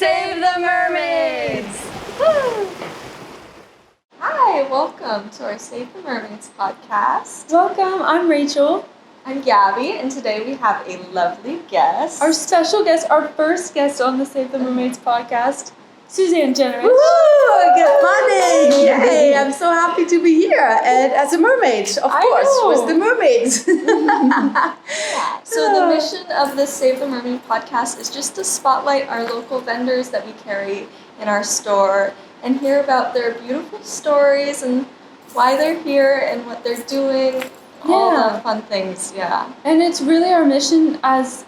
Save the Mermaids! Woo! Hi, welcome to our Save the Mermaids podcast. Welcome, I'm Rachel. I'm Gabby, and today we have a lovely guest. Our special guest, our first guest on the Save the Mermaids podcast, Suzanne Jennerich. Woo! Good morning! Yay! I'm so happy to be here, and as a mermaid, of course, with the mermaids. Yeah. So the mission of the Save the Mermaid podcast is just to spotlight our local vendors that we carry in our store and hear about their beautiful stories and why they're here and what they're doing, all the fun things, And it's really our mission as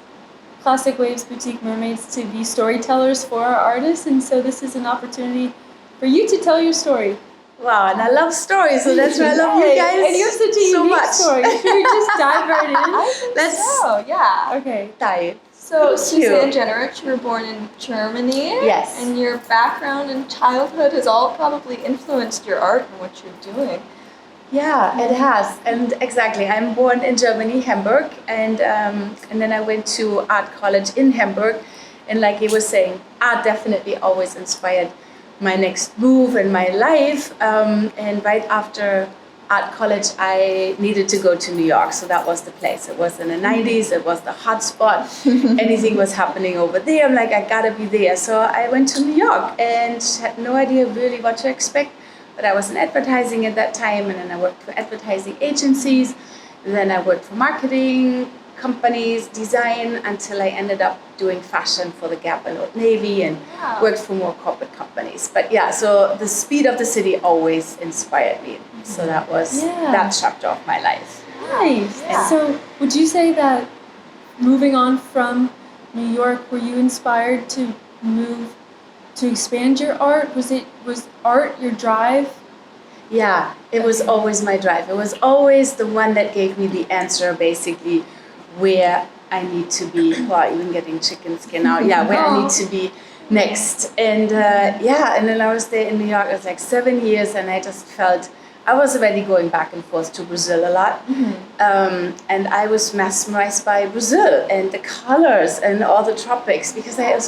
Classic Waves Boutique Mermaids to be storytellers for our artists, and so this is an opportunity for you to tell your story. Wow, and I love stories, so that's why I love you guys and you have such a unique story. Should we just dive right in? Okay. Dive. So, Suzanne Jennerich, you were born in Germany. Yes. And your background and childhood has all probably influenced your art and what you're doing. Yeah, it has, and exactly. I'm born in Germany, Hamburg, and then I went to art college in Hamburg, and like he was saying, art definitely always inspired my next move in my life. And right after art college, I needed to go to New York, so that was the place. It was in the 90s. It was the hot spot. Anything was happening over there. I'm like, I gotta be there. So I went to New York and had no idea really what to expect. But I was in advertising at that time, and then I worked for advertising agencies. And then I worked for marketing companies, design, until I ended up doing fashion for the Gap and Old Navy, and worked for more corporate companies. But yeah, so the speed of the city always inspired me. So that was that chapter of my life. Nice. Yeah. So would you say that moving on from New York, were you inspired to move to expand your art? Was art your drive? Yeah, it was always my drive. It was always the one that gave me the answer, basically, where I need to be. Well, even getting chicken skin out. Yeah, where I need to be next. And and then I was there in New York. It was like 7 years, and I just felt I was already going back and forth to Brazil a lot. And I was mesmerized by Brazil and the colors and all the tropics, because I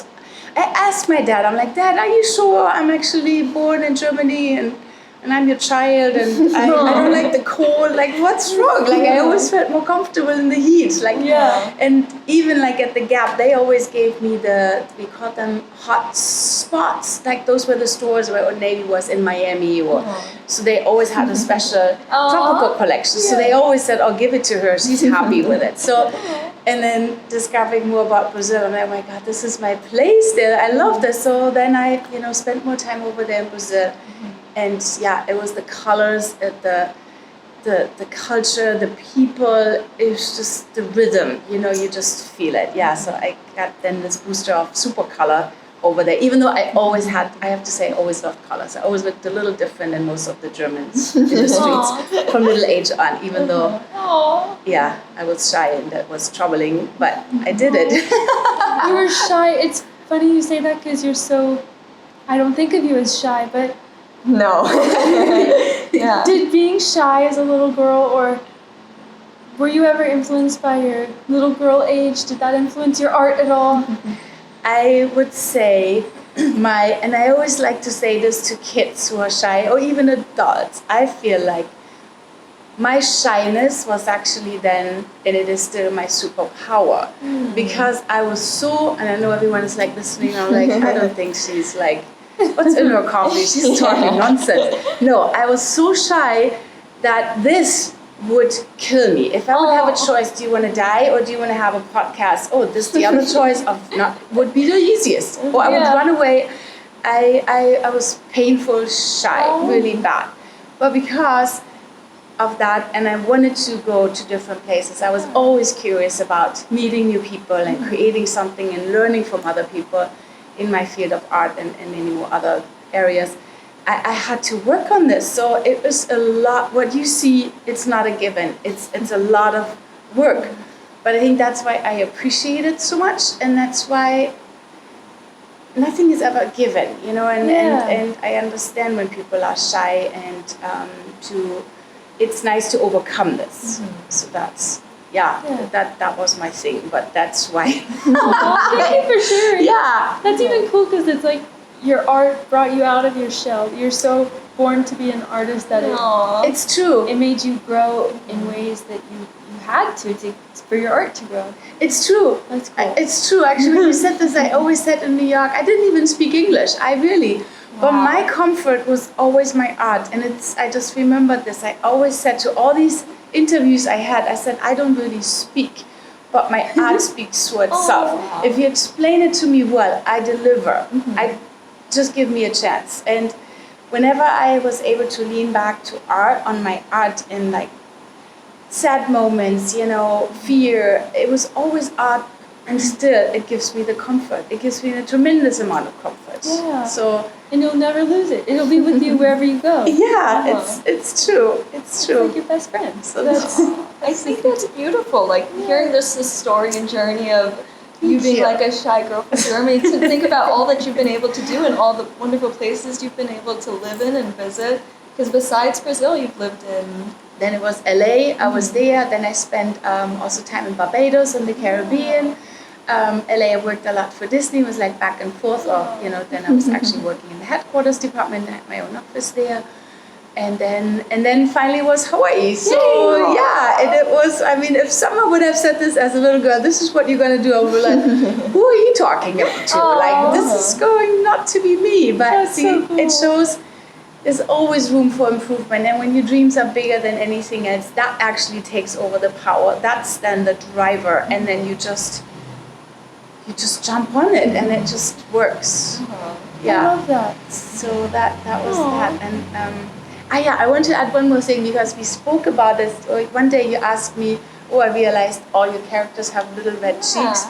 asked my dad, I'm like, Dad, are you sure I'm actually born in Germany and I'm your child and I don't like the cold? Like, what's wrong? Like, I always felt more comfortable in the heat. Like, and even like at the Gap, they always gave me we called them hot spots. Like, those were the stores where Old Navy was in Miami, so they always had a special tropical collection. So they always said, "Oh, give it to her. She's happy with it." So. And then discovering more about Brazil, I'm like, oh my God, this is my place there. I love this. So then I, spent more time over there in Brazil. And it was the colors, the culture, the people. It was just the rhythm, you just feel it. Yeah, so I got then this booster of super color over there. Even though I have to say, I always loved colors. I always looked a little different than most of the Germans in the streets from little age on, even though, I was shy and that was troubling, but I did it. You were shy. It's funny you say that because you're so, I don't think of you as shy, but. No. Did being shy as a little girl, or were you ever influenced by your little girl age? Did that influence your art at all? I would say and I always like to say this to kids who are shy, or even adults, I feel like my shyness was actually then, and it is still, my superpower. Because I was so, and I know everyone is like listening, I'm like, I don't think she's like, what's in her coffee? She's talking nonsense. No, I was so shy that this would kill me. If I would have a choice, do you want to die or do you want to have a podcast? Oh, this the other choice of not would be the easiest. Or I would run away. I was painful shy, really bad. But because of that, and I wanted to go to different places, I was always curious about meeting new people and creating something and learning from other people in my field of art and many more other areas. I had to work on this. So it was a lot. What you see, it's not a given. It's a lot of work. But I think that's why I appreciate it so much, and that's why nothing is ever given, and I understand when people are shy, and it's nice to overcome this. So that's yeah, Yeah. that was my thing. But that's why. Oh, thank you for sharing. Yeah. That's even cool because it's like your art brought you out of your shell. You're so born to be an artist that Aw. It's true. it made you grow in ways that you had to for your art to grow. It's true. That's cool. It's true. Actually, when you said this, I always said in New York, I didn't even speak English. I really. But Wow. my comfort was always my art. And I just remembered this. I always said to all these interviews I had, I said, I don't really speak, but my art speaks for itself. Wow. If you explain it to me well, I deliver. I just give me a chance. And whenever I was able to lean back to art, on my art in like sad moments, fear, it was always art, and still it gives me the comfort. It gives me a tremendous amount of comfort. Yeah. So And you'll never lose it. It'll be with you wherever you go. yeah, Uh-huh. it's true. It's It's true. like your best friend. So that's I think that's beautiful. Like hearing this story and journey of you being you. like a shy girl from Germany to think about all that you've been able to do and all the wonderful places you've been able to live in and visit. Because besides Brazil, you've lived in. Then it was LA. I was there. Then I spent also time in Barbados in the Caribbean. LA, I worked a lot for Disney. Was like back and forth. Or then I was actually working in the headquarters department. I had my own office there. And then finally was Hawaii. So Yay! yeah, and it was. I mean, if someone would have said this as a little girl, this is what you're gonna do, I would be like, who are you talking to? Like this is going not to be me. But That's see, so cool. it shows. There's always room for improvement, and when your dreams are bigger than anything else, that actually takes over the power. That's then the driver, and then you just jump on it, and it just works. Uh-huh. I Yeah. love that. So that was Aw. that, and I want to add one more thing because we spoke about this. One day you asked me, I realized all your characters have little red cheeks,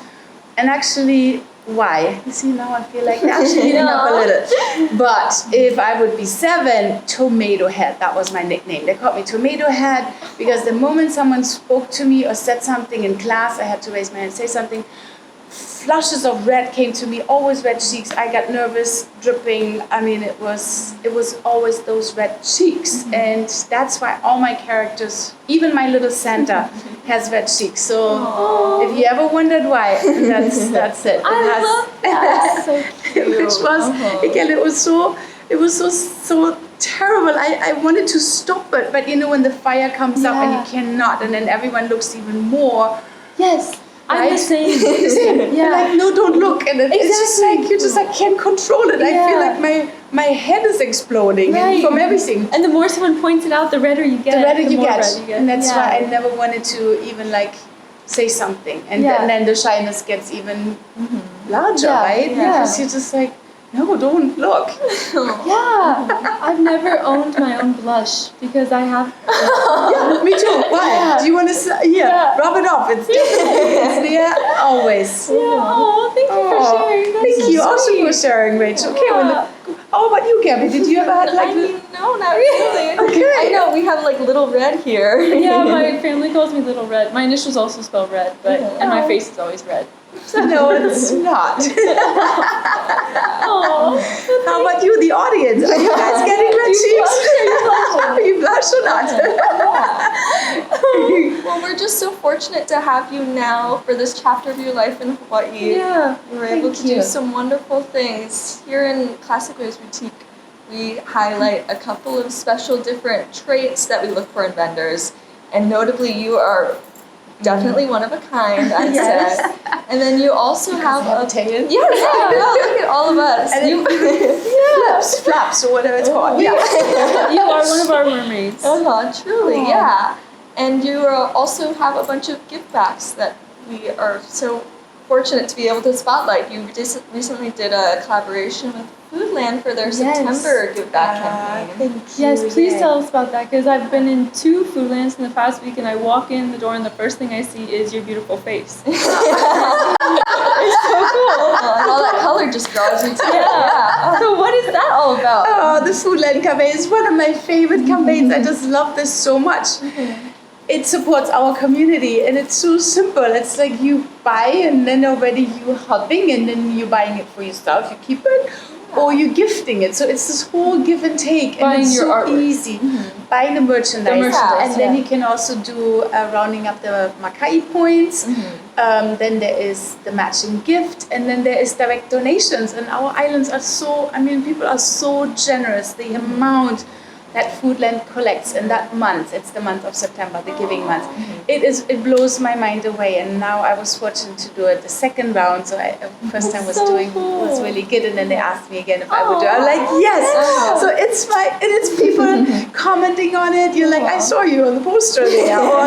and actually. Why? You see, now I feel like they're actually heating up a little. But if I would be 7, Tomato Head, that was my nickname. They called me Tomato Head because the moment someone spoke to me or said something in class, I had to raise my hand and say something. Flushes of red came to me, always red cheeks. I got nervous, dripping. I mean, it was always those red cheeks. And that's why all my characters, even my little Santa, has red cheeks. So if you ever wondered why, that's it. I love that. So cute. Which was, again, it was so terrible. I wanted to stop it, but when the fire comes up and you cannot, and then everyone looks even more. Yes. I'm the Right? same. Yeah. Like, no, don't look. And it's just like, you just can't control it. I feel Yeah. like my head is exploding Right. from everything. And the more someone points it out, the redder you get. The redder you more get. red you get. And that's Yeah. why I never wanted to even say something. And then the shyness gets even larger, Yeah. right? Yeah. Because you're just like, no, don't look. Yeah. I've never owned my own blush because I have. Yeah, me too. Why? Yeah. Do you want to rub it off? It's there always. Yeah. Oh, thank you for sharing. That's Thank so you also sweet. for sharing, Rachel. Okay, Yeah. how about you, Gabby? Did you ever have I mean, no, not really. Okay. I know we have like little red here. Yeah, my family calls me Little Red. My initials also spell red, and my face is always red. No, it's not. Oh, How about you, the audience? Are you guys getting red cheeks? You blush or not? Well, we're just so fortunate to have you now for this chapter of your life in Hawaii. yeah. We were able Thank to you. do some wonderful things. Here in Classic Ways Boutique, we highlight a couple of special different traits that we look for in vendors. And notably, you are definitely one of a kind, I'd Yes. say. And then you also have a... tail. Yeah, look at all of us. And You, flaps, or whatever it's called. Yeah. You are one of our mermaids. truly, Aw. yeah. And you also have a bunch of give backs that we are so fortunate to be able to spotlight. You just recently did a collaboration with Foodland for their Yes. September give back campaign. Thank you. Yes, please Yay. tell us about that because I've been in 2 Foodlands in the past week and I walk in the door and the first thing I see is your beautiful face. It's so cool. And all that color just draws you to it. Yeah. So what is that all about? Oh, the Foodland campaign is one of my favorite campaigns. I just love this so much. It supports our community and it's so simple. It's like you buy and then already you helping and then you're buying it for yourself. You keep it. or you're gifting it. So it's this whole give and take, and Buying it's your so artwork. easy. Buying the merchandise, and then yeah. you can also do rounding up the Makai points. Then there is the matching gift, and then there is direct donations. And our islands are so, people are so generous. The amount that Foodland collects in that month, it's the month of September, the giving month, it blows my mind away. And now I was fortunate to do it the second round, so first time was really good, and then they asked me again if I would do it. I'm like, yes! So it's people commenting on it. You're like, I saw you on the poster there, or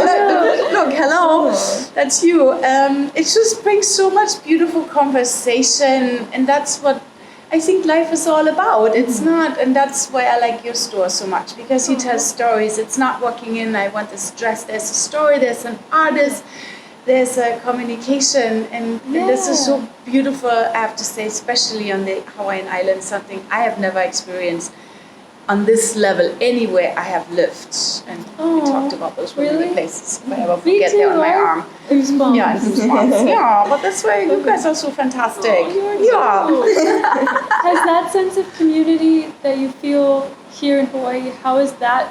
look, hello, that's you. It just brings so much beautiful conversation, and that's what I think life is all about. It's not, and that's why I like your store so much, because you tell stories. It's not walking in, I want this dress. There's a story, there's an artist, there's a communication, and this is so beautiful, I have to say, especially on the Hawaiian Islands, something I have never experienced on this level anywhere I have lived. And we talked about those really places. If I ever forget, they're on my arm. Goosebumps. Yeah, goosebumps. Yeah, but that's why you guys are so fantastic. Has that sense of community that you feel here in Hawaii, how has that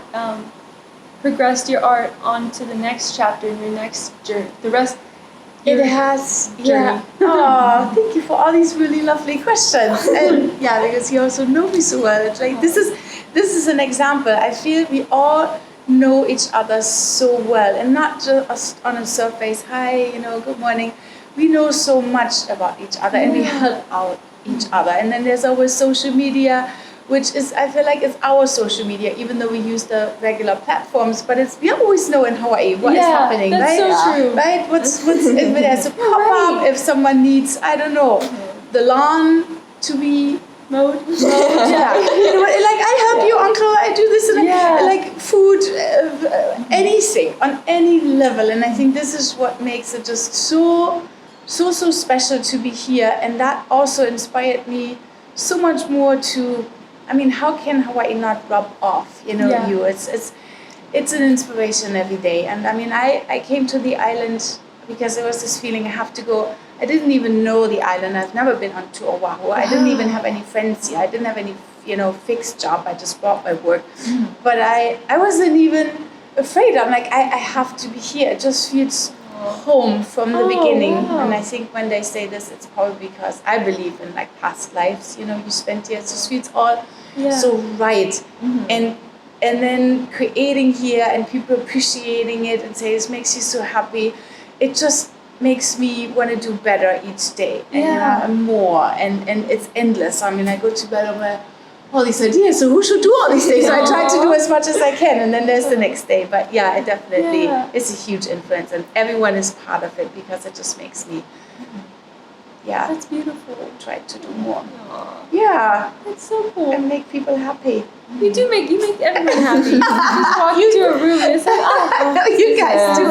progressed your art onto the next chapter in your next journey? It has, journey. Oh, thank you for all these really lovely questions. And because you also know me so well. It's like this is an example. I feel we all know each other so well, and not just on a surface. Hi, good morning. We know so much about each other, and we help out each other. And then there's always social media, which is, I feel like it's our social media, even though we use the regular platforms, but we always know in Hawaii what is happening, that's right? So true. Right? What's if there's a pop-up, if someone needs, I don't know, the lawn to be mowed. I help you, uncle, I do this, and like food, anything, on any level. And I think this is what makes it just so special to be here. And that also inspired me so much more to, how can Hawaii not rub off, you? It's an inspiration every day. And I came to the island because there was this feeling I have to go. I didn't even know the island. I've never been to Oahu. I didn't even have any friends here. I didn't have any, fixed job. I just brought my work. But I wasn't even afraid. I'm like, I have to be here. It just feels home from the beginning. And I think when they say this, it's probably because I believe in past lives, you spent here. It just feels all so right. And then creating here and people appreciating it and say this makes you so happy, it just makes me want to do better each day and more, and it's endless. I go to bed with all these ideas, so who should do all these things? So I try to do as much as I can, and then there's the next day. But it definitely is a huge influence, and everyone is part of it because it just makes me that's beautiful. Try to do more. That's so cool. And make people happy. You make everyone happy. You just walk into a room and it's like, you guys do.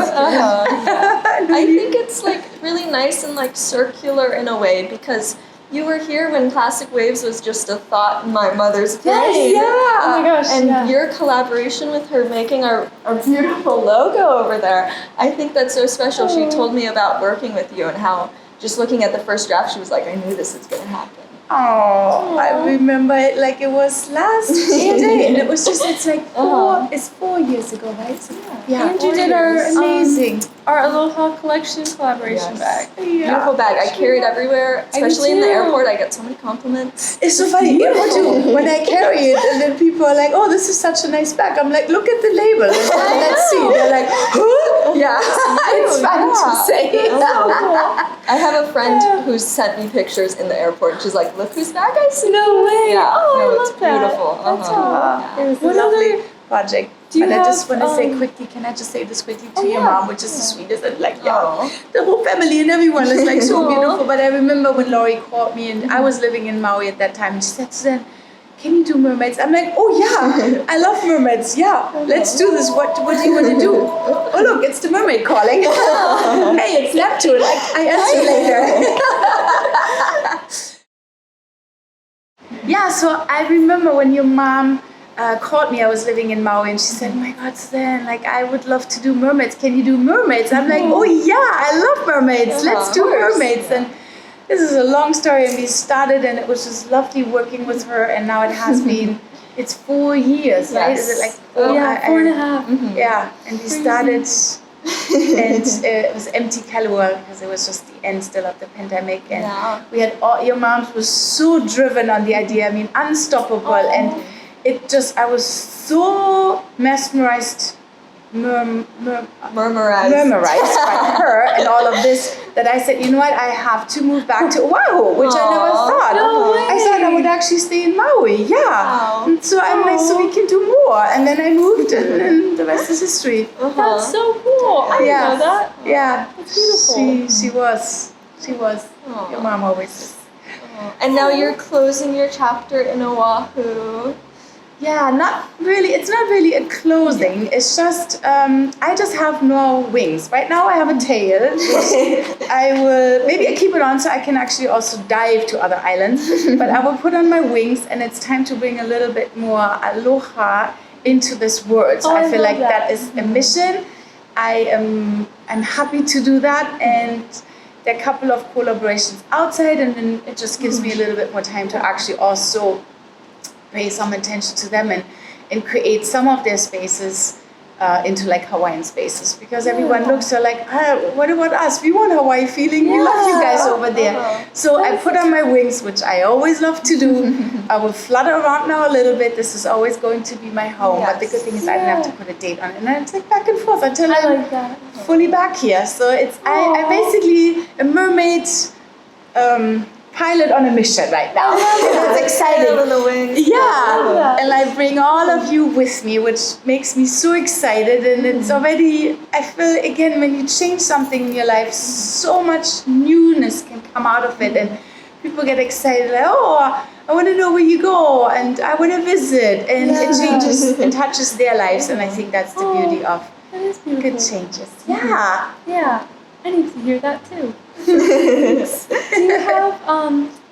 I think it's really nice and circular in a way, because you were here when Classic Waves was just a thought in my mother's brain. Oh my gosh. And your collaboration with her making our beautiful logo over there, I think that's so special. She told me about working with you and how just looking at the first draft, she was like, I knew this was going to happen. Oh, I remember it like it was last yesterday, and it was just, it's 4 years ago, right? So, and you did our amazing, our Aloha collection collaboration bag. Beautiful bag. I carry it everywhere, especially in the airport. I get so many compliments. It's so funny, airport too, when I carry it, and then people are like, oh, this is such a nice bag. I'm like, look at the label, and let's see. They're like, huh? Yeah. It's fun to say. I have a friend who sent me pictures in the airport, and she's like, look whose bag I see. No way. Yeah. I it's love that. beautiful. That's It was a lovely project. But I just want to say quickly, can I just say this quickly to your mom, which is the sweetest, and the whole family and everyone is so beautiful. But I remember when Laurie called me, and I was living in Maui at that time, and she said, Suzanne, can you do mermaids? I'm like, oh yeah, I love mermaids. Yeah, let's do this. What do you want to do? Oh look, it's the mermaid calling. Hey, it's Neptune. I answer later. So I remember when your mom called me. I was living in Maui, and she said, oh my God, Suzanne, I would love to do mermaids. Can you do mermaids? I'm like, oh yeah, I love mermaids. Let's do mermaids. And this is a long story, and we started, and it was just lovely working with her, and now it has been, it's 4 years, right? Is it like 4? Yeah, 4.5. Mhm. Yeah, and we started, and it was empty Kalua because it was just the end still of the pandemic, and we had all, your mom was so driven on the idea, I mean, unstoppable, and it just, I was so mesmerized, Mermaids. memorized by her and all of this, that I said, you know what, I have to move back to Oahu, which I never thought. No way. I thought I would actually stay in Maui, Wow. And so I'm like, so we can do more. And then I moved, and then the rest is history. That's so cool. I didn't know that. Yeah. That's beautiful. She was. Your mom always is. And now you're closing your chapter in Oahu. Yeah, not really. It's not really a closing. It's just I just have no wings. Right now I have a tail, which I will maybe I keep it on so I can actually also dive to other islands. But I will put on my wings, and it's time to bring a little bit more aloha into this world. So I feel like that is a mission. I'm happy to do that, and there are a couple of collaborations outside, and then it just gives me a little bit more time to actually also pay some attention to them and create some of their spaces into like Hawaiian spaces, because everyone looks so like, what about us? We want Hawaii feeling. We love you guys over there. So I put on my wings, which I always love to do. I will flutter around now a little bit. This is always going to be my home. But the good thing is I don't have to put a date on it. And then it's like back and forth until I'm fully back here. So it's I'm basically a mermaid pilot on a mission right now. That's exciting. On the wings. Yeah, and I bring all of you with me, which makes me so excited. And it's already, I feel again, when you change something in your life, so much newness can come out of it, and people get excited, like, oh, I want to know where you go, and I want to visit, and it changes and touches their lives. And I think that's the beauty of good changes. Yeah. Yeah, I need to hear that too. Do you have,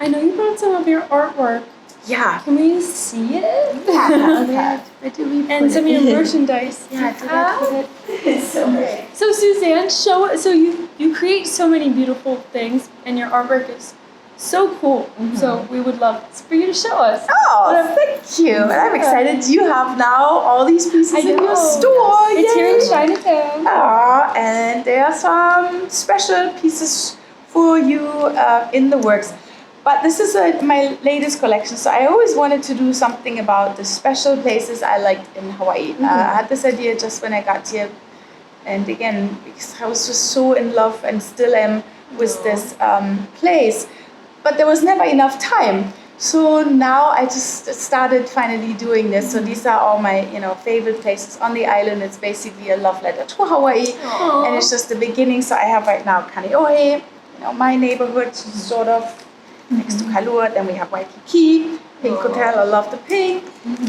I know you brought some of your artwork. Yeah. Can we see it? Yeah. Where do we put And some of it? your merchandise. Yeah, did I put it? It's so great. So Suzanne, so you create so many beautiful things, and your artwork is so cool. So we would love for you to show us. Oh, thank you. I'm excited. You have now all these pieces in your store. It's here in Yay. Chinatown. And there are some special pieces for you in the works. But this is my latest collection. So I always wanted to do something about the special places I liked in Hawaii. I had this idea just when I got here. And again, because I was just so in love and still am with this place. But there was never enough time. So now I just started finally doing this. So these are all my, favorite places on the island. It's basically a love letter to Hawaii. And it's just the beginning. So I have right now Kaneohe, my neighborhood, sort of, next to Kalua. Then we have Waikiki, Pink Hotel, I love the pink.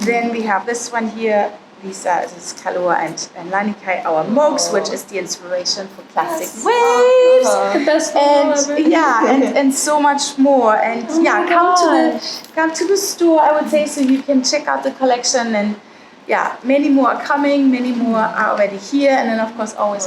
Then we have this one here. This is Kalua and Lanikai, our mugs, which is the inspiration for classic waves. The best photo ever. And so much more. And come to the store, I would say, so you can check out the collection. And many more are coming, many more are already here. And then of course always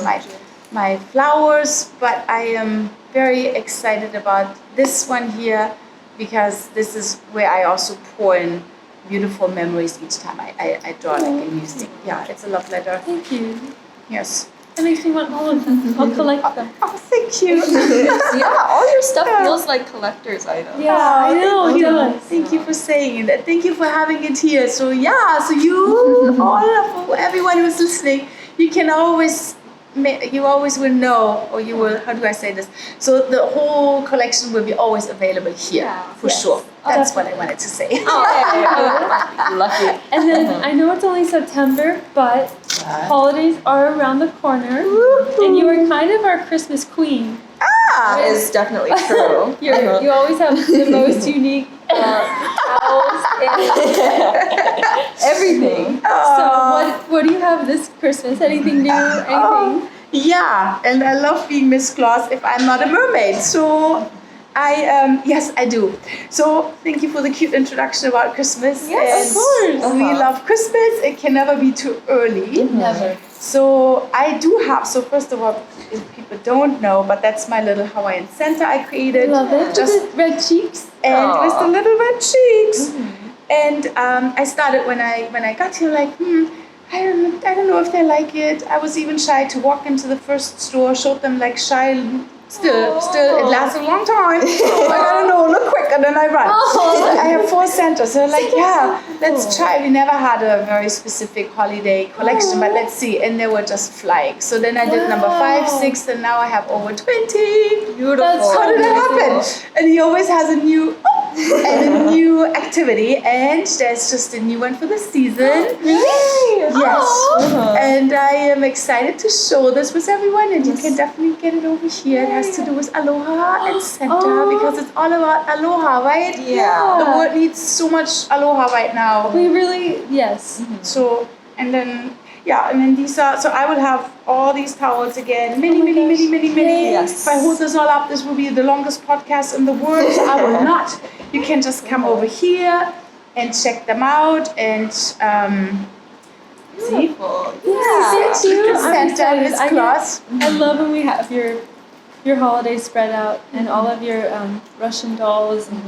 my flowers. But I am very excited about this one here, because this is where I also pour in beautiful memories each time I draw like a new thing. Yeah, it's a love letter. Thank you. Yes. That makes me want all of them. I'll collect them. Oh, thank you. All your stuff feels like collector's items. Yeah, I know. Thank It you. does. Thank you for saying that. Thank you for having it here. So you, all of everyone who's listening, you always will know, or you will, how do I say this? So the whole collection will be always available here, for sure. That's what I wanted to say. Lucky. And then I know it's only September, but holidays are around the corner, and you are kind of our Christmas queen. That is definitely true. You always have the most unique towels and everything. So what do you have this Christmas? Anything new? Anything? Yeah, and I love being Miss Claus if I'm not a mermaid. So Yes, I do. So thank you for the cute introduction about Christmas. Yes, of course. We love Christmas. It can never be too early. Never. So I do have. So first of all, if people don't know, but that's my little Hawaiian Santa I created. Love it. Just With the red cheeks. and with the little red cheeks. And I started when I got here, like, I don't know if they like it. I was even shy to walk into the first store, showed them like shy. Still, it lasts a long time. Like, I don't know, look quick, and then I run. I have 4 Santas, so they're like, yeah, let's try. We never had a very specific holiday collection, but let's see. And they were just flying. So then I did number 5, 6, and now I have over 20. Beautiful. How did that happen? And he always has a new and a new activity, and there's just a new one for the season. Really? Yes. And I am excited to show this with everyone, and you can definitely get it over here. It has to do with aloha and Santa because it's all about aloha, right? Yeah. The world needs so much aloha right now. We really, yes. So, and then these are, so I will have all these towels again, many. Yes. If I hold this all up, this will be the longest podcast in the world, so I will not. You can just come over here and check them out and see. Beautiful. Yeah. Thank you. I'm Santa excited. is cross. I love when we have your holiday spread out and all of your Russian dolls. And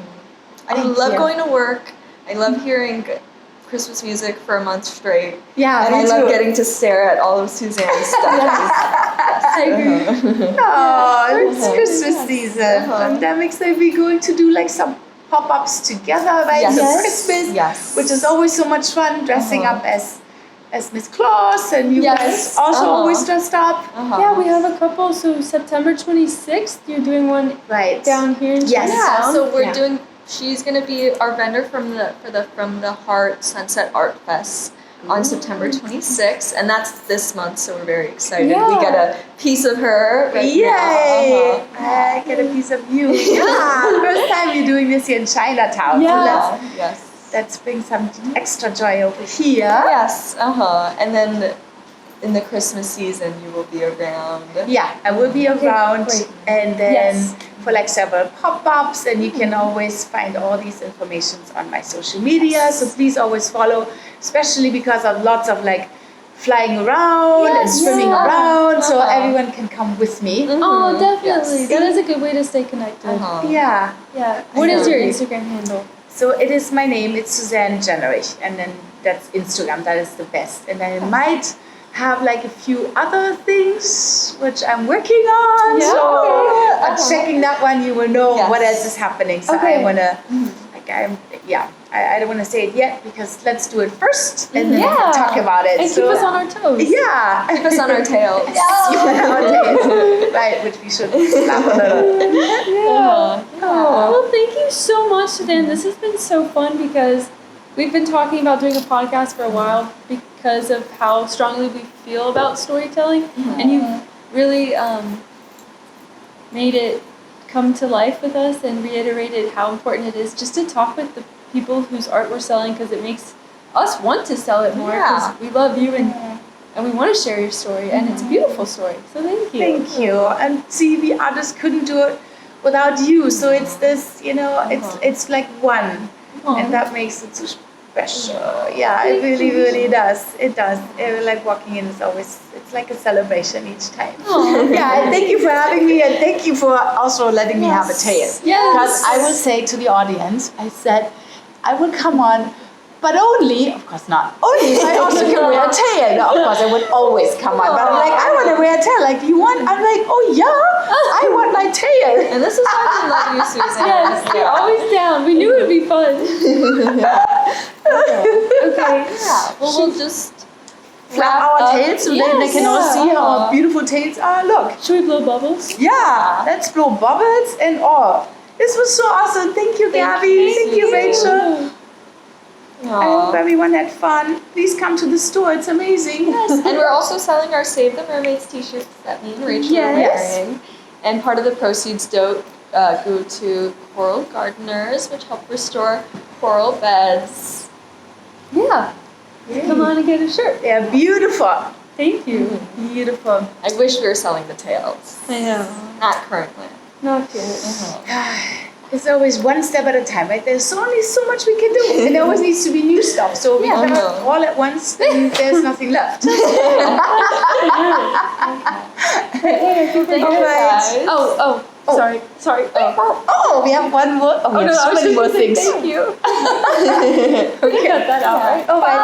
I love going to work. I love hearing Christmas music for a month straight. Yeah, And I me love too. getting to stare at all of Suzanne's stuff. I agree. Oh, it's Christmas season. Uh-huh. And that makes like we're going to do like some pop-ups together, right? Yes. For Christmas. Yes. Which is always so much fun, dressing up as Miss Claus, and you Yes. guys also always dressed up. Yeah, we have a couple. So September 26th, you're doing one Right. down here in Yes. Yeah, Chinatown. so we're Yeah. doing. She's gonna be our vendor from the Heart Sunset Art Fest on September 26th, and that's this month. So we're very excited. We Yeah. get a piece of her. Right Yay! now. I get a piece of you. Yeah! First time you're doing this here in Chinatown. Yeah. So Yes. let's bring some extra joy over here. Yes. And then in the Christmas season, you will be around. Yeah, I will be around, great. and then Yes. for like several pop-ups, and you can always find all these informations on my social media. So please always follow, especially because of lots of like flying around and Yes. swimming Yeah. around, so everyone can come with me. Oh, definitely. Yes. That is a good way to stay connected. Yeah. Yeah. What is your know. Instagram handle? So it is my name. It's Suzanne Jennerich, and then that's Instagram. That is the best. And I might have like a few other things which I'm working on. Yeah. So but checking that one, you will know Yes. what else is happening. So Okay. I wanna, I don't wanna say it yet because let's do it first and then we can talk about it. And keep us on our toes. Yeah. Keep us on our tails. Nowadays. Right, which we should laugh a little. Well, thank you so much, Suzanne. This has been so fun because we've been talking about doing a podcast for a while because of how strongly we feel about storytelling, and you've really made it come to life with us and reiterated how important it is just to talk with the people whose art we're selling because it makes us want to sell it more because Yeah. we love you and we want to share your story, and it's a beautiful story. So thank you. Thank you. And see, the artist couldn't do it without you. So it's this, it's like one. And that makes it so special. Yeah, it really, really does. It does. Like walking in is always, it's like a celebration each time. Yeah, and thank you for having me, and thank you for also letting me have a tail. Yes. Because I will say to the audience, I said, I will come on, but only, of course not, only if I also can wear a tail. No, of course, I would always come on. But I'm like, I want to wear a tail. Like, you want? I'm like, oh yeah, I want my tail. And this is why we love you, Suzanne. Yes, you're always down. We knew it would be fun. Okay. Yeah. Well, we'll just Flap wrap our up. tails so then they can all see how our beautiful tails are. Look. Should we blow bubbles? Yeah, let's blow bubbles and all. This was so awesome. Thank you, Gabby. Thank you, Rachel. I hope everyone had fun. Please come to the store. It's amazing. Yes, and we're also selling our Save the Mermaids t-shirts that me and Rachel are Yes. wearing. And part of the proceeds go to coral gardeners, which help restore coral beds. Yeah. Come on and get a shirt. They're beautiful. Thank you. Beautiful. I wish we were selling the tails. I know. Not currently. Not good. It's always one step at a time, right? There's only so much we can do, and there always needs to be new stuff. So we cannot all at once, then there's nothing left. Thank you guys. Sorry. Oh, we have one more. Oh, we have so many more things. Thank you. Okay. Cut that out, right? Oh, right.